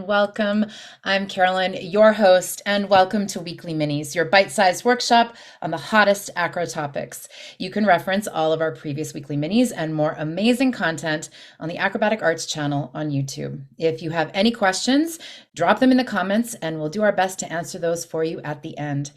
and welcome. I'm Carolyn, your host, and welcome to Weekly Minis, your bite-sized workshop on the hottest acro topics. You can reference all of our previous Weekly Minis and more amazing content on the Acrobatic Arts channel on YouTube. If you have any questions, drop them in the comments and we'll do our best to answer those for you at the end.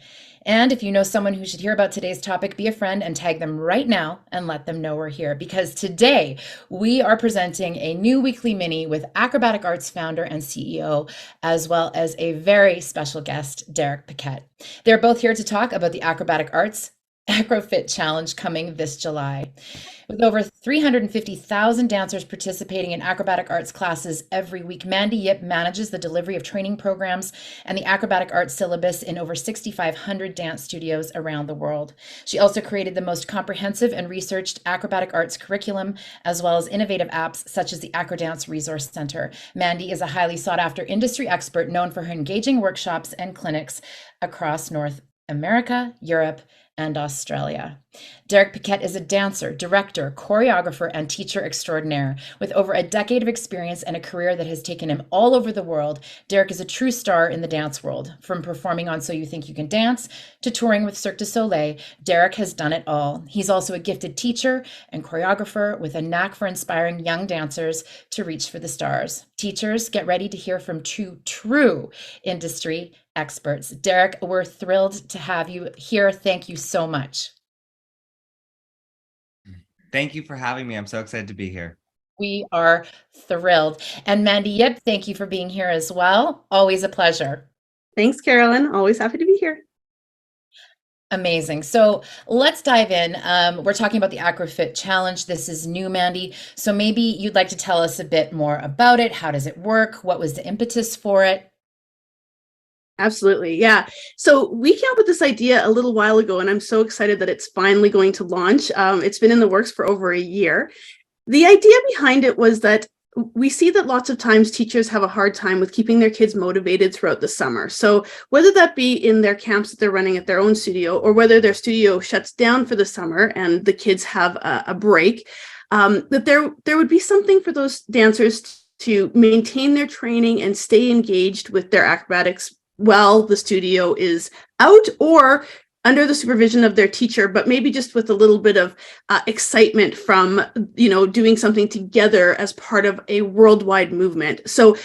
And if you know someone who should hear about today's topic, be a friend and tag them right now and let them know we're here. Because today we are presenting a new weekly mini with Acrobatic Arts founder and CEO, as well as a very special guest, Derek Piquette. They're both here to talk about the Acrobatic Arts AcroFIT Challenge coming this July. With over 350,000 dancers participating in acrobatic arts classes every week, Mandy Yip manages the delivery of training programs and the acrobatic arts syllabus in over 6,500 dance studios around the world. She also created the most comprehensive and researched acrobatic arts curriculum, as well as innovative apps such as the AcroDance Resource Center. Mandy is a highly sought-after industry expert known for her engaging workshops and clinics across North America, Europe, and Australia. Derek Piquette is a dancer, director, choreographer, and teacher extraordinaire. With over a decade of experience and a career that has taken him all over the world, Derek is a true star in the dance world. From performing on So You Think You Can Dance to touring with Cirque du Soleil, Derek has done it all. He's also a gifted teacher and choreographer with a knack for inspiring young dancers to reach for the stars. Teachers, get ready to hear from two true industry experts. Derek, we're thrilled to have you here. Thank you so much. Thank you for having me. I'm so excited to be here. We are thrilled. And Mandy Yip, thank you for being here as well. Always a pleasure. Thanks, Carolyn. Always happy to be here. Amazing. So let's dive in. We're talking about the AcroFIT Challenge. This is new, Mandy. So maybe you'd like to tell us a bit more about it. How does it work? What was the impetus for it? Absolutely. Yeah. So we came up with this idea a little while ago, and I'm so excited that it's finally going to launch. It's been in the works for over a year. The idea behind it was that we see that lots of times teachers have a hard time with keeping their kids motivated throughout the summer. So whether that be in their camps that they're running at their own studio, or whether their studio shuts down for the summer and the kids have a break, that there would be something for those dancers to maintain their training and stay engaged with their acrobatics while the studio is out or under the supervision of their teacher, but maybe just with a little bit of excitement from, doing something together as part of a worldwide movement. So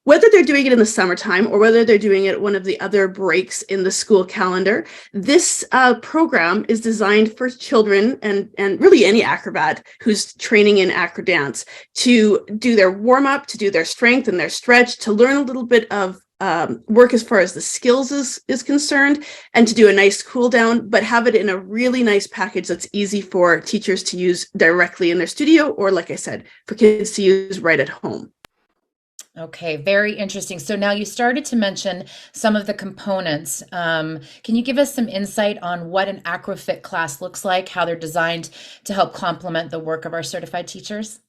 whether they're doing it in the summertime or whether they're doing it one of the other breaks in the school calendar, this program is designed for children and really any acrobat who's training in AcroDance to do their warm-up, to do their strength and their stretch, to learn a little bit of work as far as the skills is concerned, and to do a nice cool down, but have it in a really nice package that's easy for teachers to use directly in their studio, or like I said, for kids to use right at home. Okay, very interesting. So now you started to mention some of the components. Can you give us some insight on what an AcroFIT class looks like, how they're designed to help complement the work of our certified teachers?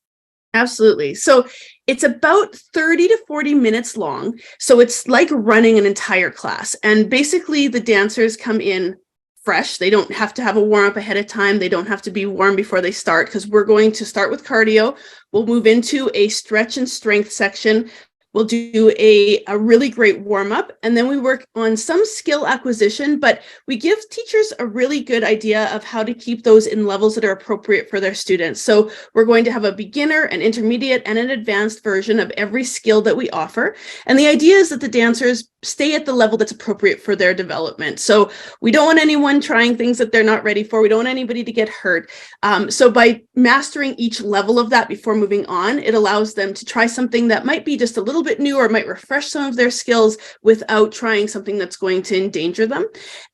Absolutely. So it's about 30 to 40 minutes long. So it's like running an entire class. And basically the dancers come in fresh. They don't have to have a warm up ahead of time. They don't have to be warm before they start, because we're going to start with cardio. We'll move into a stretch and strength section. We'll do a really great warm-up, and then we work on some skill acquisition, but we give teachers a really good idea of how to keep those in levels that are appropriate for their students. So we're going to have a beginner, an intermediate, and an advanced version of every skill that we offer. And the idea is that the dancers stay at the level that's appropriate for their development. So we don't want anyone trying things that they're not ready for. We don't want anybody to get hurt. So by mastering each level of that before moving on, it allows them to try something that might be just a little bit new or might refresh some of their skills without trying something that's going to endanger them.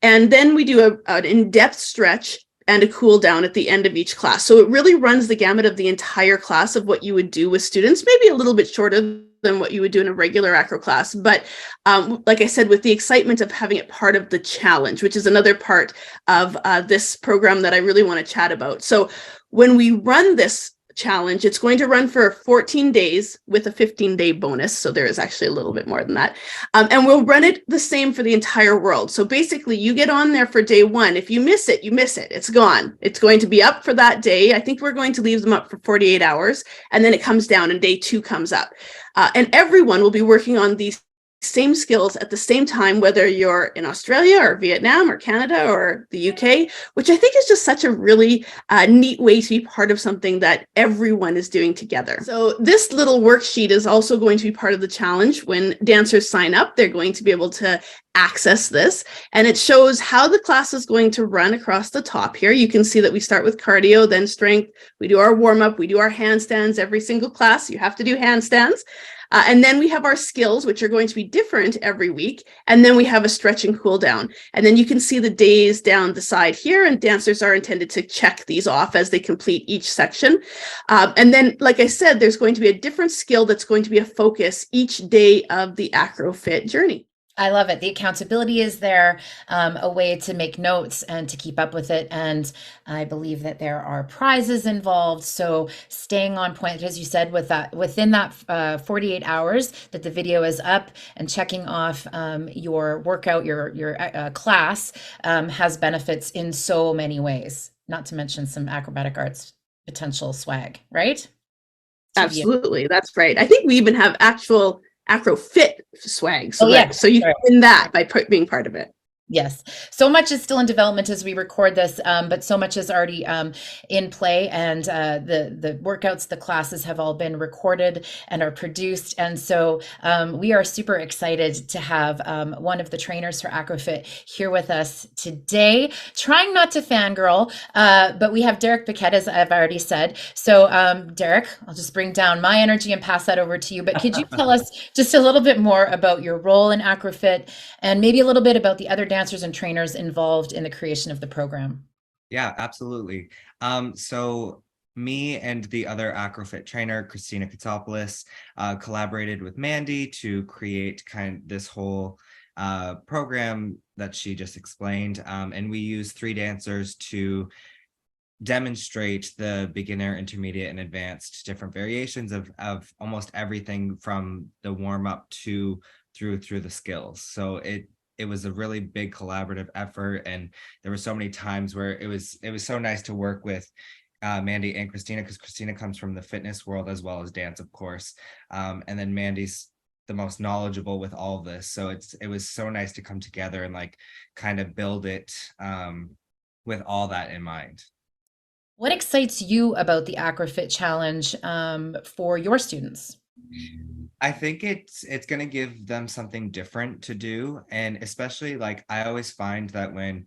And then we do an in-depth stretch and a cool down at the end of each class. So it really runs the gamut of the entire class of what you would do with students, maybe a little bit shorter than what you would do in a regular acro class. But like I said, with the excitement of having it part of the challenge, which is another part of this program that I really want to chat about. So when we run this challenge. It's going to run for 14 days with a 15-day bonus. So there is actually a little bit more than that. And we'll run it the same for the entire world. So basically you get on there for day one. If you miss it, you miss it. It's gone. It's going to be up for that day. I think we're going to leave them up for 48 hours. And then it comes down and day two comes up. And everyone will be working on these same skills at the same time, whether you're in Australia or Vietnam or Canada or the UK, which I think is just such a really neat way to be part of something that everyone is doing together. So this little worksheet is also going to be part of the challenge. When dancers sign up, they're going to be able to access this, and it shows how the class is going to run across the top here. You can see that we start with cardio, then strength. We do our warm-up, we do our handstands. Every single class, you have to do handstands. And then we have our skills, which are going to be different every week. And then we have a stretch and cool down. And then you can see the days down the side here, and dancers are intended to check these off as they complete each section. And then, like I said, there's going to be a different skill that's going to be a focus each day of the AcroFIT journey. I love it. The accountability is there, a way to make notes and to keep up with it. And I believe that there are prizes involved. So staying on point, as you said, with that within that 48 hours that the video is up, and checking off your workout, your class has benefits in so many ways. Not to mention some acrobatic arts potential swag, right? Absolutely, that's right. I think we even have actual AcroFIT swag. So, so you can win that by being part of it. Yes. So much is still in development as we record this, but so much is already in play, and the workouts, the classes have all been recorded and are produced. And so we are super excited to have one of the trainers for AcroFIT here with us today, trying not to fangirl, but we have Derek Piquette, as I've already said. So Derek, I'll just bring down my energy and pass that over to you. But could you tell us just a little bit more about your role in AcroFIT, and maybe a little bit about the other dancers and trainers involved in the creation of the program? Yeah, absolutely. So me and the other AcroFIT trainer, Christina Katsopoulos, collaborated with Mandy to create kind of this whole program that she just explained. And we use 3 dancers to demonstrate the beginner, intermediate, and advanced different variations of almost everything from the warm-up to through the skills. So it was a really big collaborative effort, and there were so many times where it was so nice to work with Mandy and Christina, because Christina comes from the fitness world as well as dance, of course, and then Mandy's the most knowledgeable with all of this. So it was so nice to come together and like kind of build it with all that in mind. What excites you about the AcroFIT challenge for your students? I think it's going to give them something different to do. And especially, like, I always find that when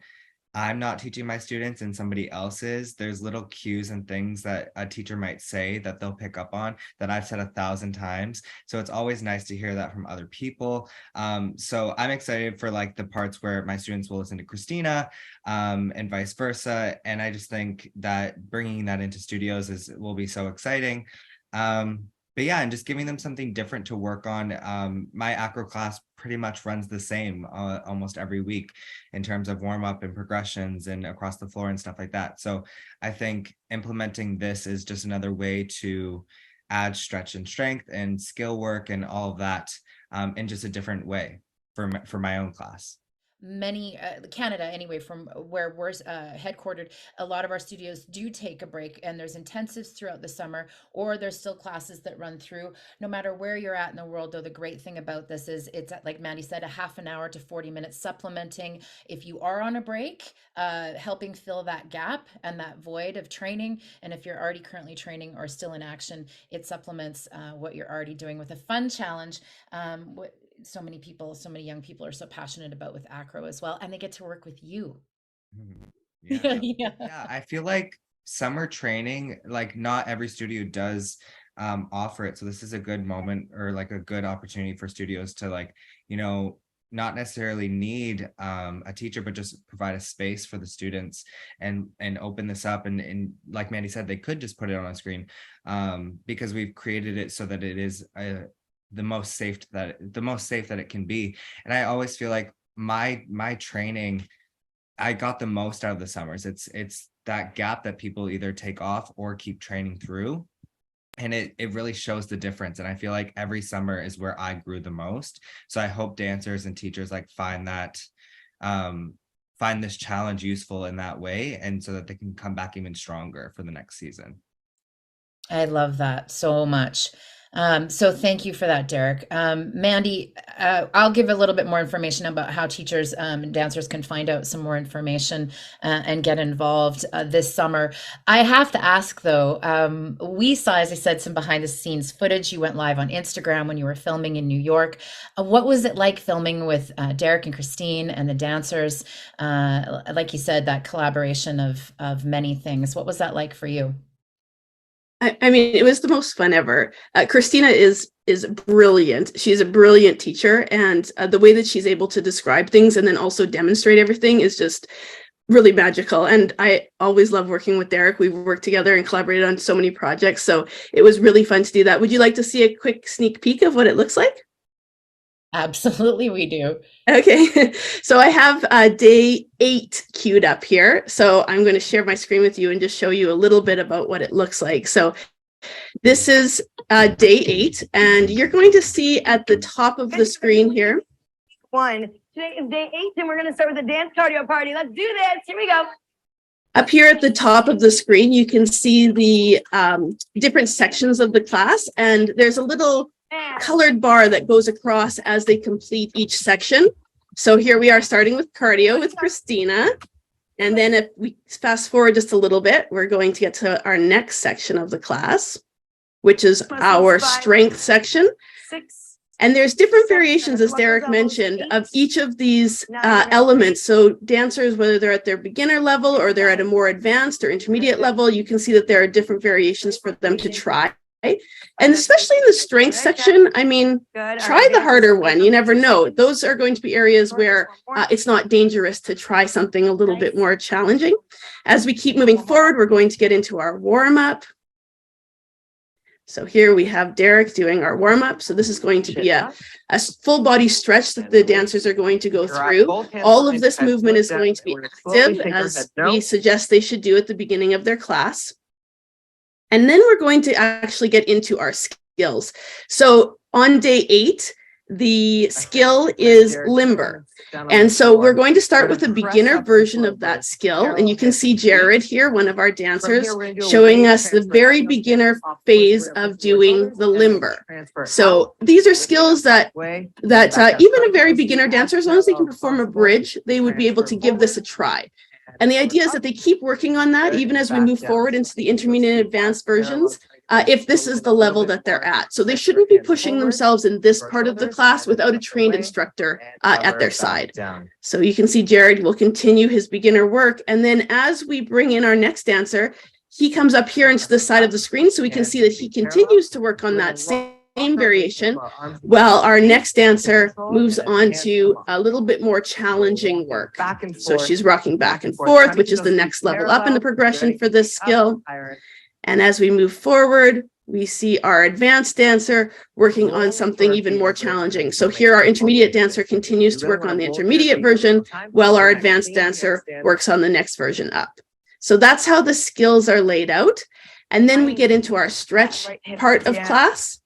I'm not teaching my students and somebody else is, there's little cues and things that a teacher might say that they'll pick up on that I've said 1,000 times. So it's always nice to hear that from other people. So I'm excited for like the parts where my students will listen to Christina and vice versa. And I just think that bringing that into studios will be so exciting. But yeah, and just giving them something different to work on. My acro class pretty much runs the same almost every week in terms of warm up and progressions and across the floor and stuff like that. So I think implementing this is just another way to add stretch and strength and skill work and all of that in just a different way for my own class. Many Canada anyway, from where we're headquartered, a lot of our studios do take a break, and there's intensives throughout the summer, or there's still classes that run through. No matter where you're at in the world, though, the great thing about this is it's, like Mandy said, a half an hour to 40 minutes supplementing if you are on a break, helping fill that gap and that void of training. And if you're already currently training or still in action, it supplements what you're already doing with a fun challenge. So many people, so many young people are so passionate about with acro as well, and they get to work with you. Yeah. Yeah, I feel like summer training, like not every studio does offer it. So this is a good moment, or like a good opportunity for studios to, like, you know, not necessarily need a teacher, but just provide a space for the students and open this up. And like Mandy said, they could just put it on a screen because we've created it so that it is the most safe that it can be. And I always feel like my training, I got the most out of the summers. It's that gap that people either take off or keep training through. and it really shows the difference. And I feel like every summer is where I grew the most. So I hope dancers and teachers like find this challenge useful in that way, and so that they can come back even stronger for the next season. I love that so much. So thank you for that, Derek. Mandy, I'll give a little bit more information about how teachers and dancers can find out some more information and get involved this summer. I have to ask though, we saw, as I said, some behind the scenes footage. You went live on Instagram when you were filming in New York. What was it like filming with Derek and Christine and the dancers? Like you said, that collaboration of many things. What was that like for you? I mean, it was the most fun ever. Christina is brilliant. She's a brilliant teacher, and the way that she's able to describe things and then also demonstrate everything is just really magical. And I always love working with Derek. We've worked together and collaborated on so many projects, so it was really fun to do that. Would you like to see a quick sneak peek of what it looks like? Absolutely, we do. Okay, so I have day 8 queued up here. So I'm going to share my screen with you and just show you a little bit about what it looks like. So this is day 8, and you're going to see at the top of the screen here. Today is day 8, and we're going to start with a dance cardio party. Let's do this. Here we go. Up here at the top of the screen, you can see the different sections of the class, and there's a little colored bar that goes across as they complete each section. So here we are starting with cardio with Christina. And then if we fast forward just a little bit, we're going to get to our next section of the class, which is our strength section. And there's different variations, as Derek mentioned, of each of these elements. So dancers, whether they're at their beginner level or they're at a more advanced or intermediate level, you can see that there are different variations for them to try. And especially in the strength section, I mean, try the harder one. You never know. Those are going to be areas where it's not dangerous to try something a little bit more challenging. As we keep moving forward, we're going to get into our warm-up. So here we have Derek doing our warm-up. So this is going to be a full body stretch that the dancers are going to go through. All of this movement is going to be active, as we suggest they should do at the beginning of their class. And then we're going to actually get into our skills. So on day 8, the skill is limber. And so we're going to start with a beginner version of that skill. And you can see Jared here, one of our dancers, showing us the very beginner phase of doing the limber. So these are skills that even a very beginner dancer, as long as they can perform a bridge, they would be able to give this a try. And the idea is that they keep working on that even as we move forward into the intermediate and advanced versions, if this is the level that they're at. So they shouldn't be pushing themselves in this part of the class without a trained instructor at their side. So you can see Jared will continue his beginner work. And then as we bring in our next dancer, he comes up here into the side of the screen so we can see that he continues to work on that same variation, while our next dancer moves on to a little bit more challenging work. So she's rocking back and forth, which is the next level up in the progression for this skill. And as we move forward, we see our advanced dancer working on something even more challenging. So here our intermediate dancer continues to work on the intermediate version, while our advanced dancer works on the next version up. So that's how the skills are laid out. And then we get into our stretch part of class.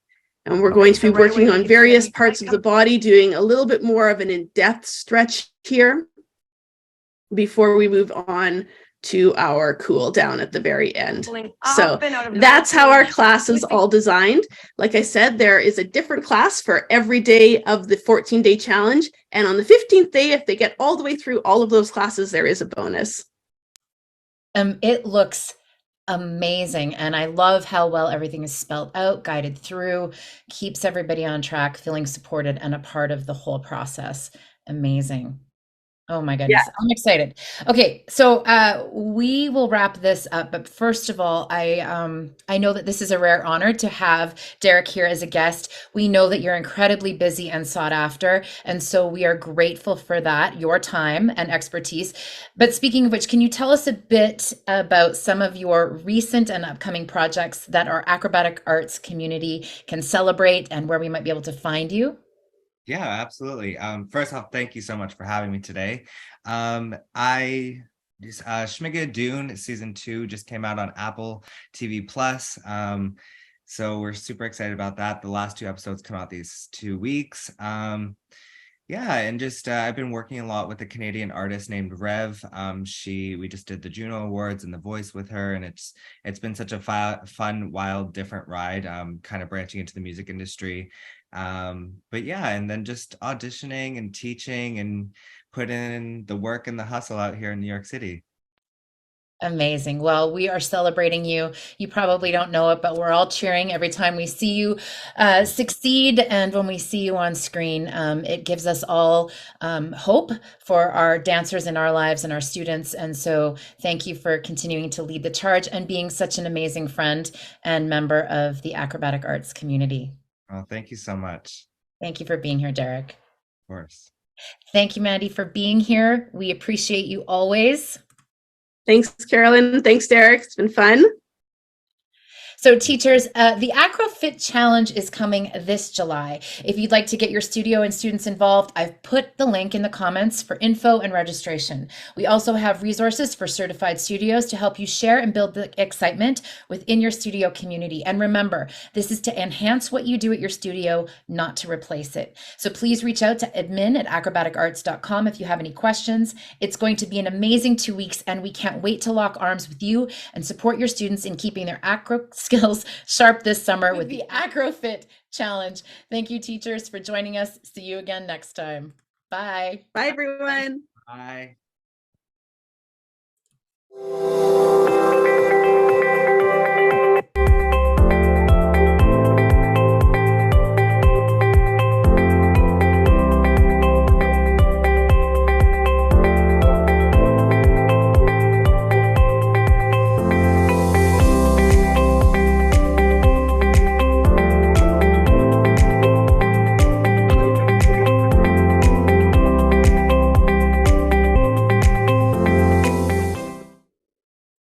And we're going to be working on various parts of the body, doing a little bit more of an in-depth stretch here before we move on to our cool down at the very end. So that's how our class is all designed. Like I said, there is a different class for every day of the 14-day challenge. And on the 15th day, if they get all the way through all of those classes, there is a bonus. It looks amazing. And I love how well everything is spelled out, guided through, keeps everybody on track, feeling supported and a part of the whole process. Amazing. Oh my goodness. Yeah. I'm excited. Okay. So we will wrap this up. But first of all, I know that this is a rare honor to have Derek here as a guest. We know that you're incredibly busy and sought after. And so we are grateful for that, your time and expertise. But speaking of which, can you tell us a bit about some of your recent and upcoming projects that our acrobatic arts community can celebrate and where we might be able to find you? Yeah, absolutely. First off, thank you so much for having me today. Schmiga Dune season 2 just came out on Apple TV Plus. So we're super excited about that. The last 2 episodes come out these 2 weeks. Yeah, and just I've been working a lot with a Canadian artist named Rev. We just did the Juno Awards and The Voice with her, and it's been such a fun, wild, different ride. Kind of branching into the music industry. But yeah, and then just auditioning and teaching and putting in the work and the hustle out here in New York City. Amazing. Well, we are celebrating you. You probably don't know it, but we're all cheering every time we see you succeed. And when we see you on screen, it gives us all hope for our dancers in our lives and our students. And so thank you for continuing to lead the charge and being such an amazing friend and member of the acrobatic arts community. Oh, thank you so much. Thank you for being here, Derek. Of course. Thank you, Mandy, for being here. We appreciate you always. Thanks, Carolyn. Thanks, Derek. It's been fun. So teachers, the AcroFIT Challenge is coming this July. If you'd like to get your studio and students involved, I've put the link in the comments for info and registration. We also have resources for certified studios to help you share and build the excitement within your studio community. And remember, this is to enhance what you do at your studio, not to replace it. So please reach out to admin@acrobaticarts.com if you have any questions. It's going to be an amazing 2 weeks, and we can't wait to lock arms with you and support your students in keeping their acro skills sharp this summer with the AcroFIT Challenge. Thank you, teachers, for joining us. See you again next time. Bye. Bye, everyone. Bye.